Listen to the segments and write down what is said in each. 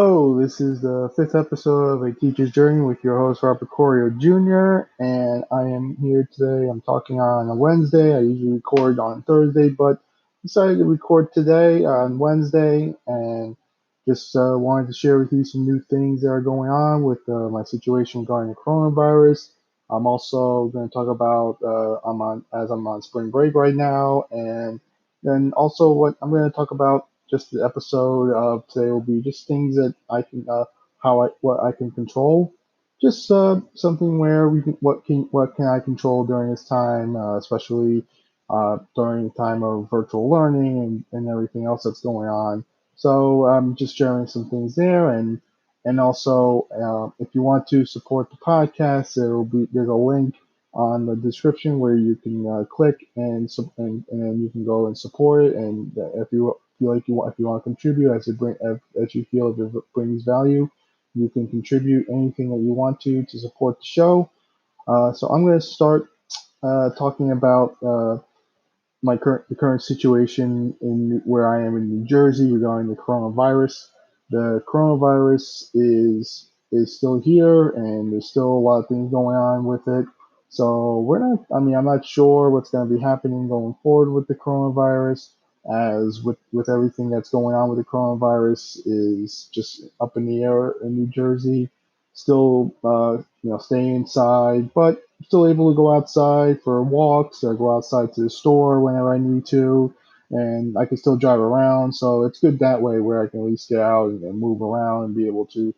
Hello, this is the fifth episode of A Teacher's Journey with your host Robert Corio Jr. And I am here today. I'm talking on a Wednesday. I usually record on Thursday, but decided to record today on Wednesday and just wanted to share with you some new things that are going on with my situation regarding the coronavirus. I'm also going to talk about I'm on spring break right now, and then also what I'm going to talk about just the episode of today will be just things that I can what I can control. Just something where what can I control during this time, especially during the time of virtual learning and everything else that's going on. So I'm just sharing some things there, and also if you want to support the podcast, there's a link on the description where you can click and you can go and support it. And if you feel like if you want to contribute as you feel if it brings value, you can contribute anything that you want to support the show. So I'm going to start talking about the current situation in where I am in New Jersey regarding the coronavirus. The coronavirus is still here, and there's still a lot of things going on with it. So we're not. I mean, I'm not sure what's going to be happening going forward with the coronavirus, as with everything that's going on with the coronavirus is just up in the air in New Jersey. Still, staying inside, but still able to go outside for walks or go outside to the store whenever I need to, and I can still drive around. So it's good that way where I can at least get out and move around and be able to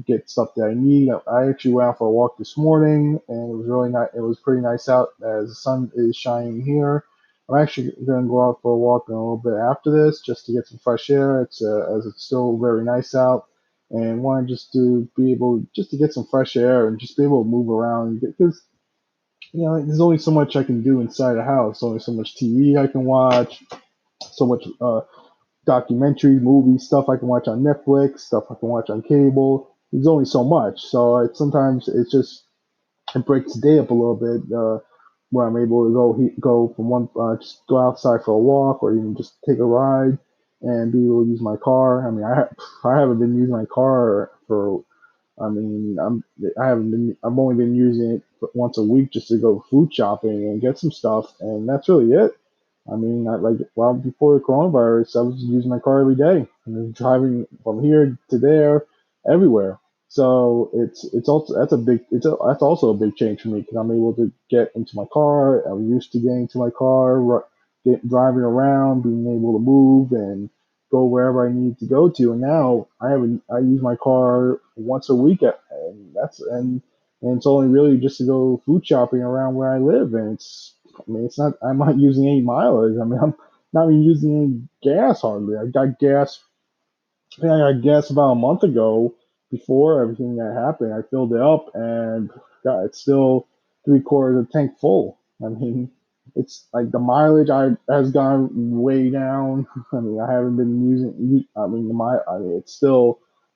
get stuff that I need. I actually went out for a walk this morning, and it was really nice. It was pretty nice out as the sun is shining here. I'm actually going to go out for a walk in a little bit after this just to get some fresh air. As it's still very nice out, and wanted just to be able just to get some fresh air and just be able to move around because there's only so much I can do inside the house. Only so much TV I can watch, so much documentary, movie stuff I can watch on Netflix, stuff I can watch on cable. There's only so much, so sometimes it breaks the day up a little bit. Where I'm able to go from one just go outside for a walk or even just take a ride and be able to use my car. I mean, I haven't been using my car for I mean, I've only been using it once a week just to go food shopping and get some stuff, and that's really it. I mean, before the coronavirus, I was using my car every day. I was driving from here to there, everywhere. So it's also that's also a big change for me because I'm able to get into my car. I'm used to getting into my car, driving around, being able to move and go wherever I need to go to. And now I use my car once a week, and it's only really just to go food shopping around where I live. And I'm not using any mileage. I mean, I'm not even using any gas hardly. I think I got gas about a month ago before everything that happened. I filled it up and God, it's still three-quarters of the tank full. I mean, it's like the mileage I has gone way down. I mean, I haven't been using. I mean,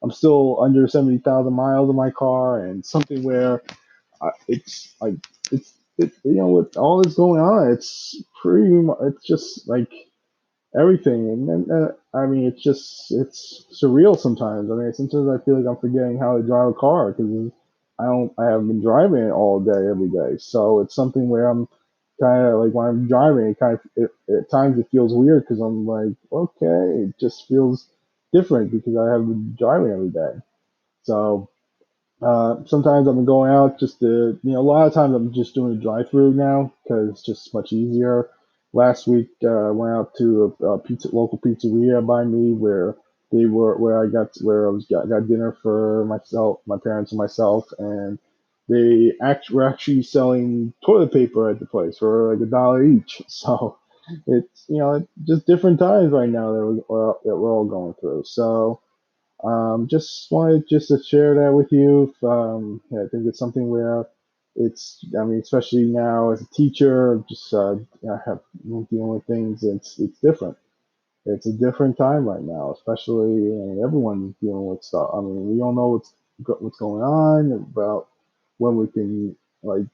I'm still under 70,000 miles of my car, and something where it's like with all this going on, it's just like everything. And then I mean, it's surreal sometimes. I mean, sometimes I feel like I'm forgetting how to drive a car because I haven't been driving it all day every day. So it's something where I'm kind of like when I'm driving, at times it feels weird because I'm like, okay, it just feels different because I haven't been driving every day. So sometimes I'm going out just to, a lot of times I'm just doing a drive-through now because it's just much easier. Last week, I went out to a local pizzeria by me where I got dinner for myself, my parents, and myself, and were actually selling toilet paper at the place for like $1 each. So it's just different times right now that we're all going through. So. Just wanted just to share that with you. Yeah, I think it's something where I mean, especially now as a teacher, just have dealing with things. It's different. It's a different time right now, especially everyone's dealing with stuff. I mean, we don't know what's going on about when we can like.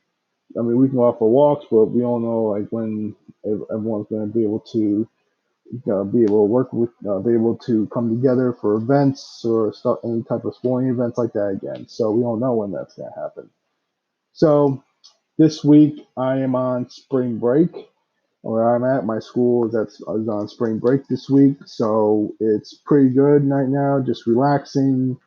I mean, we can go out for walks, but we don't know like when everyone's going to be able to be able to work with, be able to come together for events or stuff, any type of sporting events like that again. So we don't know when that's going to happen. So this week I am on spring break. Where I'm at, my school is on spring break this week, so it's pretty good right now. Just relaxing,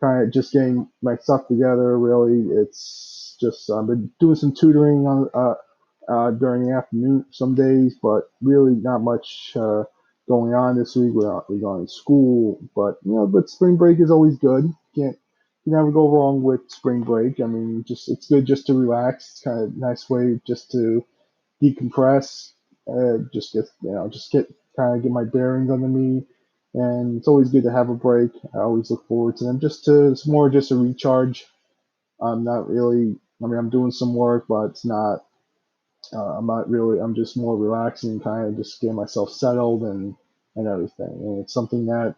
kind of just getting my stuff together. Really, it's just I've been doing some tutoring on during the afternoon some days, but really not much going on this week. We're going to school, but but spring break is always good. You never go wrong with spring break. I mean, just it's good just to relax. It's kind of a nice way just to decompress, just get kind of get my bearings under me. And it's always good to have a break. I always look forward to them. It's more just a recharge. I'm not really. I mean, I'm doing some work, but it's not. I'm not really. I'm just more relaxing, kind of just getting myself settled and everything. And it's something that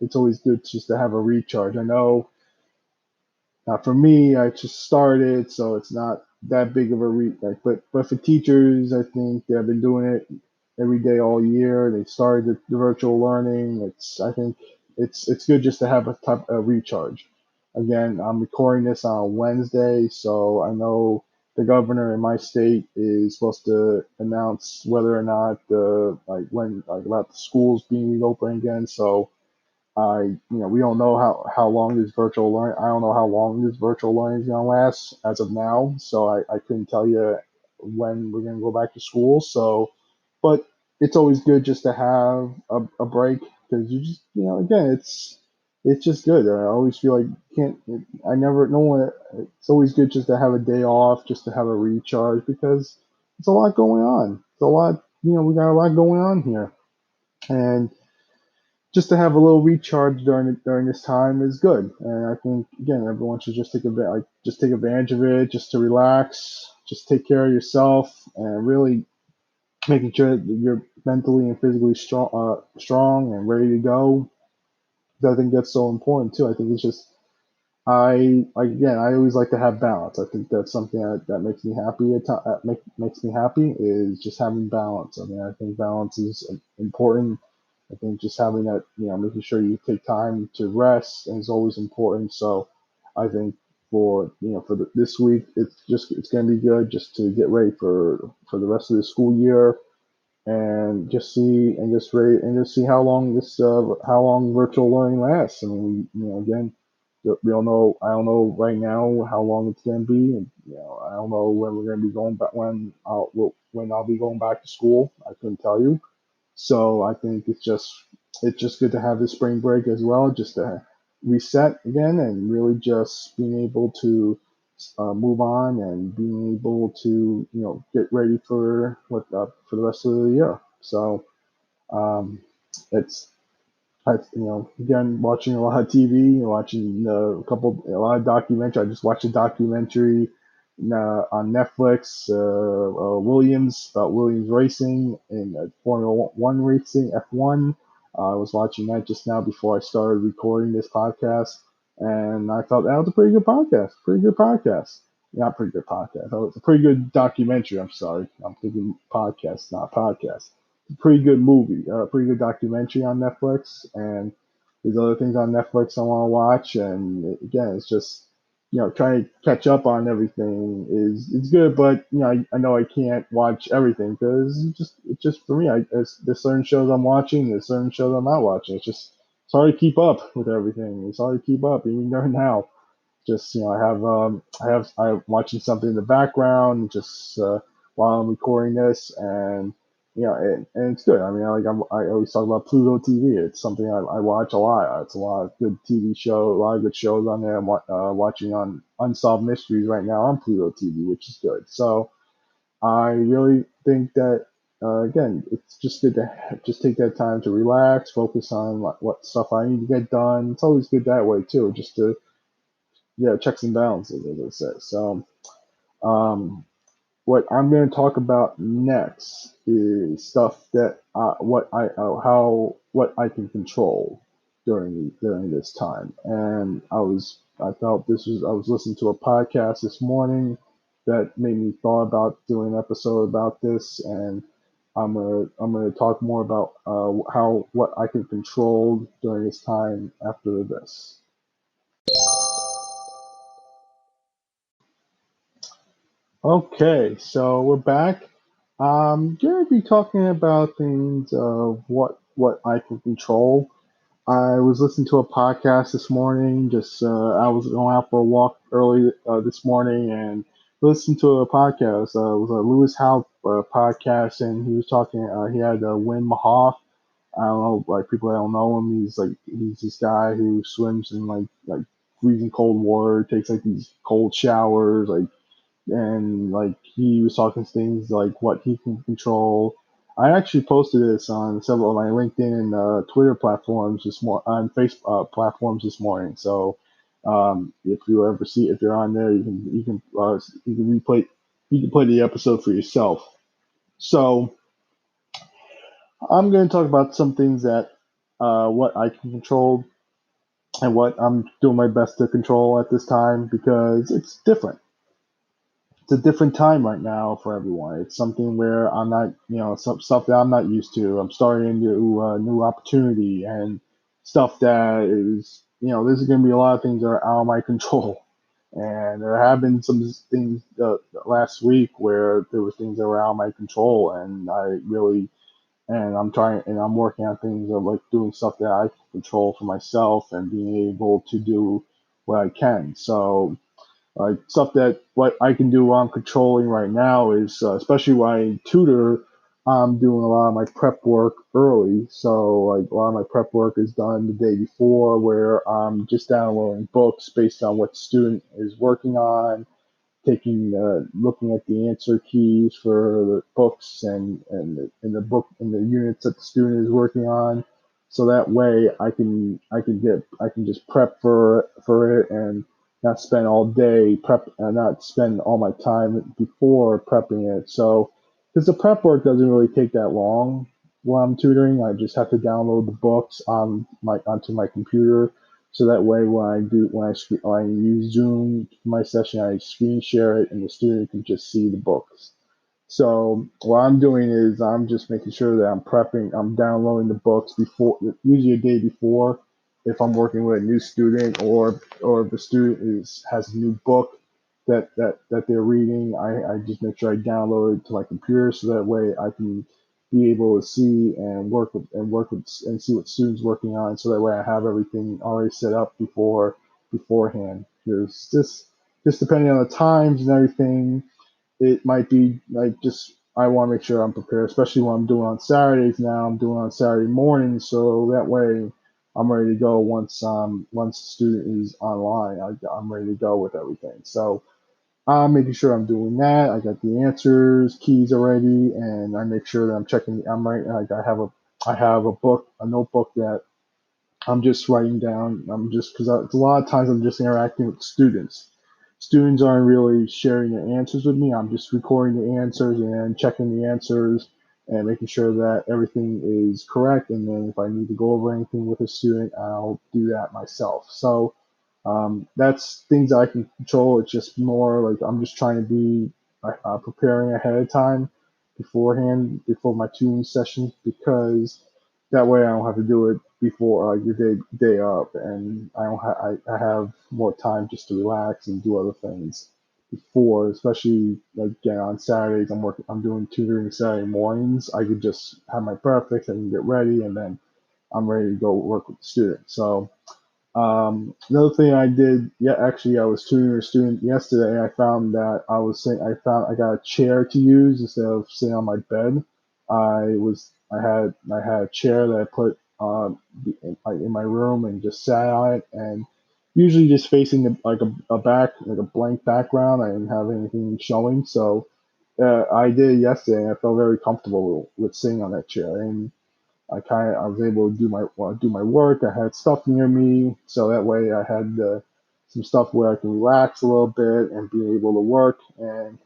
it's always good just to have a recharge. I know for me, I just started, so it's not that big of a like, but for teachers, I think they've been doing it every day all year. They started the virtual learning. I think it's good just to have a recharge. Again, I'm recording this on Wednesday, so I know the governor in my state is supposed to announce whether or not about the schools being reopened again. So we don't know how long this virtual learning. I don't know how long this virtual learning is going to last as of now. So I couldn't tell you when we're going to go back to school. So, but it's always good just to have a break because you just, again, it's just good. I always feel like can't. I never no one. It's always good just to have a day off, just to have a recharge because it's a lot going on. It's a lot. We got a lot going on here, and just to have a little recharge during this time is good. And I think again, everyone should just take advantage of it, just to relax, just take care of yourself, and really making sure that you're mentally and physically strong and ready to go. I think that's so important too. I think it's just I always like to have balance. I think that's something that makes me happy. Makes me happy is just having balance. I mean, I think balance is important. I think just having that, making sure you take time to rest is always important. So, I think this week, it's going to be good just to get ready for the rest of the school year and just see how long virtual learning lasts. I mean, again, we don't know. I don't know right now how long it's going to be, and I don't know when we're going to be going back when I'll be going back to school. I couldn't tell you. So I think it's just good to have this spring break as well, just to reset again and really just being able to move on and being able to get ready for the rest of the year. So um, it's again, watching a lot of TV, watching a lot of documentary. I just watched a documentary on Netflix, Williams, about Williams racing and Formula One racing, F1. I was watching that just now before I started recording this podcast, and I thought that was a pretty good podcast. Pretty good podcast. Not pretty good podcast. It was a pretty good documentary. I'm sorry. I'm thinking podcast, not podcast. Pretty good movie, pretty good documentary on Netflix, and there's other things on Netflix I want to watch. And again, it's just trying to catch up on everything is it's good, but I know I can't watch everything because it's just for me. There's certain shows I'm watching, there's certain shows I'm not watching. It's hard to keep up with everything. It's hard to keep up even now. Just I'm watching something in the background just while I'm recording this, and and it's good. I mean, I always talk about Pluto TV. It's something I watch a lot. It's a lot of good TV show, a lot of good shows on there. I'm watching on Unsolved Mysteries right now on Pluto TV, which is good. So I really think that again, it's just good to just take that time to relax, focus on what stuff I need to get done. It's always good that way too, just to checks and balances, as I say. So, um, what I'm going to talk about next is stuff that what I can control during this time. And I felt I was listening to a podcast this morning that made me thought about doing an episode about this, and I'm gonna talk more about how what I can control during this time after this. Okay, so we're back. I'm gonna be talking about things of what I can control. I was listening to a podcast this morning. Just I was going out for a walk early this morning and listened to a podcast. It was a Lewis Howe podcast, and he was talking. He had Wim Hof. I don't know, like people that don't know him. He's this guy who swims in like freezing cold water, takes like these cold showers, and like he was talking things like what he can control. I actually posted this on several of my LinkedIn and Twitter platforms on Facebook platforms this morning. So if you ever see if you're on there, you can replay you can play the episode for yourself. So I'm going to talk about some things that what I can control and what I'm doing my best to control at this time because it's different. It's a different time right now for everyone. It's something where I'm not, some stuff that I'm not used to. I'm starting a new opportunity and stuff that is, there's going to be a lot of things that are out of my control. And there have been some things last week where there were things that were out of my control, and I'm working on things of like doing stuff that I can control for myself and being able to do what I can. So like stuff that what I can do while I'm controlling right now is especially when I tutor, I'm doing a lot of my prep work early. So like a lot of my prep work is done the day before, where I'm just downloading books based on what the student is working on, taking looking at the answer keys for the books and the book and the units that the student is working on, so that way I can just prep for it and not spend all day prep and not spend all my time before prepping it. So because the prep work doesn't really take that long while I'm tutoring, I just have to download the books onto my computer, so that way, when I use Zoom for my session, I screen share it, and the student can just see the books. So what I'm doing is I'm just making sure that I'm downloading the books before, usually a day before, if I'm working with a new student or if the student has a new book that they're reading. I just make sure I download it to my computer, so that way I can be able to see and work with and see what students working on, so that way I have everything already set up beforehand. Because just depending on the times and everything, it might be like just I want to make sure I'm prepared, especially when I'm doing on Saturdays now. I'm doing on Saturday mornings, so that way I'm ready to go once the student is online. I'm ready to go with everything. So I'm making sure I'm doing that. I got the answers, keys already, and I make sure that I'm checking. I'm right. Like I have a notebook that I'm just writing down. I'm just because a lot of times I'm just interacting with students. Students aren't really sharing their answers with me. I'm just recording the answers and checking the answers and making sure that everything is correct. And then if I need to go over anything with a student, I'll do that myself. So that's things I can control. It's just more like I'm just trying to be preparing ahead of time beforehand before my tuning sessions, because that way I don't have to do it before like the day up, and I have more time just to relax and do other things before, especially like again on Saturdays I'm doing tutoring Saturday mornings. I could just have my breakfast and get ready, and then I'm ready to go work with the students. So another thing I did, yeah, actually, I was tutoring a student yesterday. I found that I got a chair to use instead of sitting on my bed. I had a chair that I put in my room and just sat on it, and usually just facing a back, like a blank background. I didn't have anything showing, so I did it yesterday, and I felt very comfortable with sitting on that chair. And I was able to do my work. I had stuff near me, so that way I had some stuff where I can relax a little bit and be able to work, and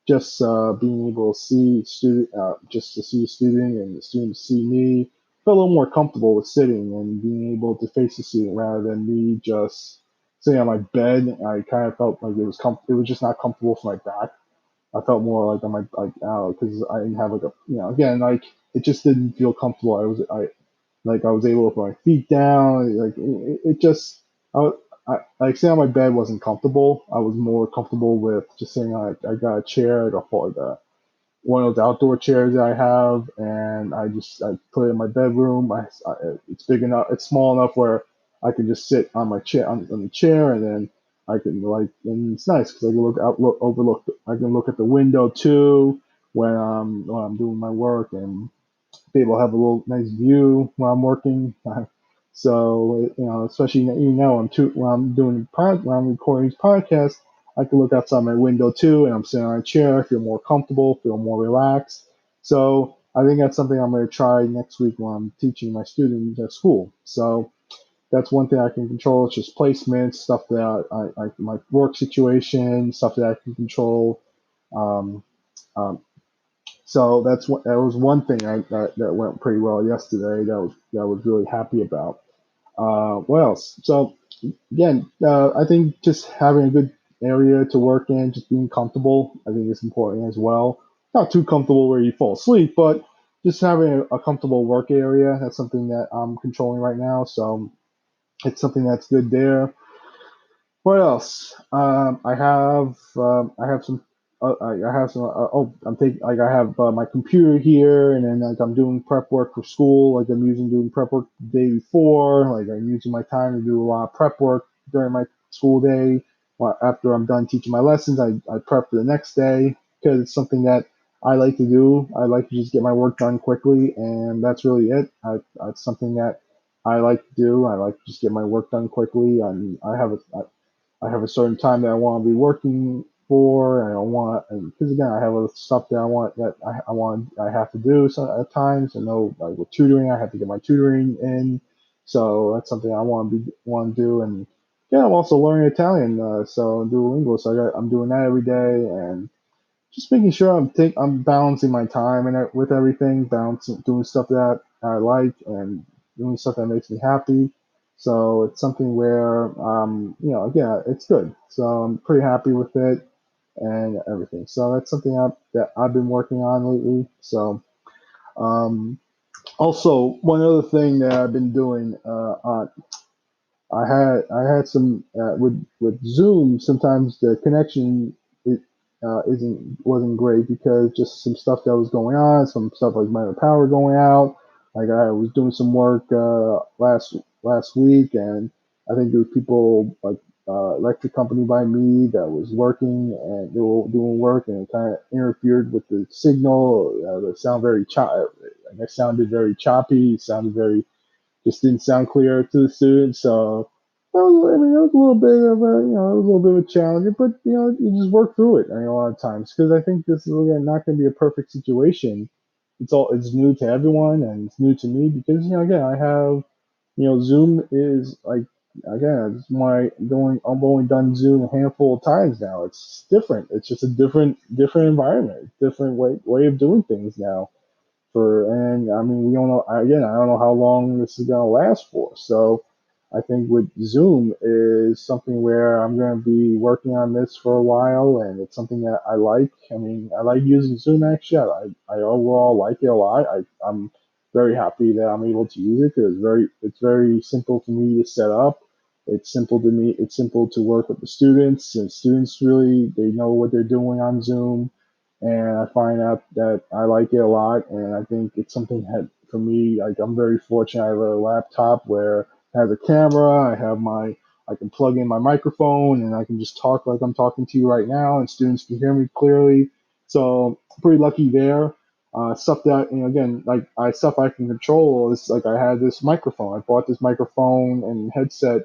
just being able to see student just to see a student and the student to see me. Felt a little more comfortable with sitting and being able to face the student rather than me just sitting on my bed. I kind of felt like it was just not comfortable for my back. I felt more like on my like out because I didn't have like a again like it just didn't feel comfortable. I was able to put my feet down. Like it just I, like sitting on my bed wasn't comfortable. I was more comfortable with just sitting on. I got a chair, like a one of those outdoor chairs that I have, and I put it in my bedroom. It's big enough, it's small enough where I can just sit on my chair on the chair, and then I can and it's nice because I can overlook. I can look at the window too when I'm doing my work, and be able to have a little nice view while I'm working. So especially when I'm when I'm recording these podcasts, I can look outside my window too, and I'm sitting on a chair, feel more comfortable, feel more relaxed. So I think that's something I'm going to try next week when I'm teaching my students at school. So that's one thing I can control. It's just placements, stuff that my work situation, stuff that I can control. Um, um, so that was one thing that went pretty well yesterday. That I was really happy about. What else? So again, I think just having a good area to work in, just being comfortable, I think is important as well. Not too comfortable where you fall asleep, but just having a comfortable work area. That's something that I'm controlling right now. So it's something that's good there. What else? I have some I have some I'm taking like I have my computer here, and then like I'm doing prep work for school. Like I'm using doing prep work the day before. Like I'm using my time to do a lot of prep work during my school day. After I'm done teaching my lessons, I prep for the next day because it's something that I like to do. I like to just get my work done quickly, and that's really it. It's something that I like to do. I like to just get my work done quickly. And I have a certain time that I want to be working for. And I don't want, because again, I have other stuff that I have to do at times. I know, like with tutoring, I have to get my tutoring in. So that's something I want to do. And yeah, I'm also learning Italian, so Duolingo. So I'm doing that every day, and just making sure I'm balancing my time and with everything, balancing doing stuff that I like and doing stuff that makes me happy. So it's something where yeah, it's good. So I'm pretty happy with it and everything. So that's something that I've been working on lately. So um, also one other thing that I've been doing I had some with Zoom. Sometimes the connection it isn't wasn't great because just some stuff that was going on, some stuff like my power going out. Like I was doing some work last week, and I think there was people like electric company by me that was working, and they were doing work, and it kind of interfered with the signal. It sound very it sounded very choppy. It sounded very just didn't sound clear to the students. So I mean, it was a little bit of it was a little bit of a challenge, but you just work through it. I mean, a lot of times because I think this is again not going to be a perfect situation. It's new to everyone and it's new to me because again I have Zoom is like again it's my going I've only done Zoom a handful of times now. It's different. It's just a different environment, different way of doing things now and I mean we don't know again I don't know how long this is going to last for. So I think with Zoom is something where I'm going to be working on this for a while, and it's something that I like. I mean, I like using Zoom actually. I overall like it a lot. I'm very happy that I'm able to use it because it's very simple for me to set up. It's simple to me. It's simple to work with the students, and students really they know what they're doing on Zoom, and I find out that I like it a lot. And I think it's something that for me, like I'm very fortunate. I have a laptop where it has a camera. I can plug in my microphone, and I can just talk like I'm talking to you right now, and students can hear me clearly. So I'm pretty lucky there. Stuff that again, like stuff I can control is like I had this microphone. I bought this microphone and headset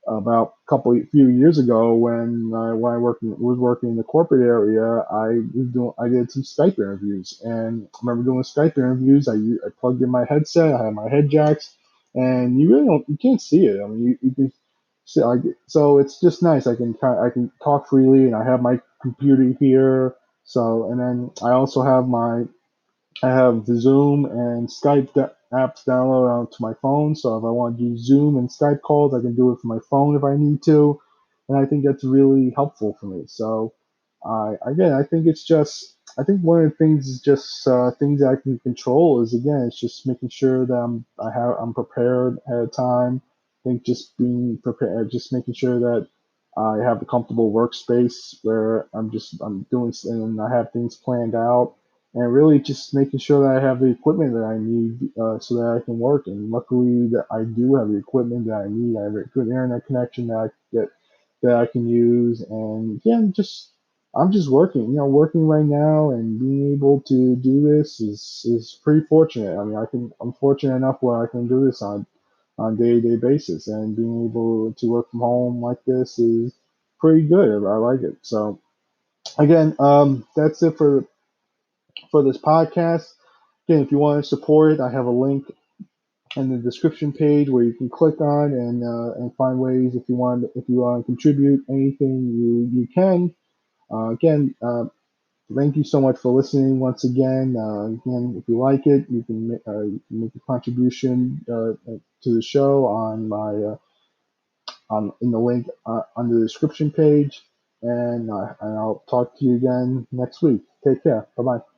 about few years ago when I was working in the corporate area. I did some Skype interviews, and I remember doing Skype interviews. I plugged in my headset. I had my head jacks, and you can't see it. I mean you can see so it's just nice. I can talk freely, and I have my computer here. So and then I have the Zoom and Skype apps downloaded onto my phone. So if I want to do Zoom and Skype calls, I can do it from my phone if I need to. And I think that's really helpful for me. So I think it's just, I think one of the things is just things that I can control is, again, it's just making sure that I'm prepared ahead of time. I think just being prepared, just making sure that I have a comfortable workspace where I'm doing, and I have things planned out, and really just making sure that I have the equipment that I need so that I can work. And luckily that I do have the equipment that I need. I have a good internet connection that I can get, that I can use, and yeah, just I'm just working, working right now, and being able to do this is pretty fortunate. I mean, I'm fortunate enough where I can do this on day-to-day basis, and being able to work from home like this is pretty good. I like it. So again, that's it for this podcast. Again, if you want to support it, I have a link in the description page where you can click on and find ways. If you want to contribute anything, you can. Again, thank you so much for listening once again. Again, if you like it, you can make a contribution to the show on my on in the link under the description page, and I'll talk to you again next week. Take care. Bye bye.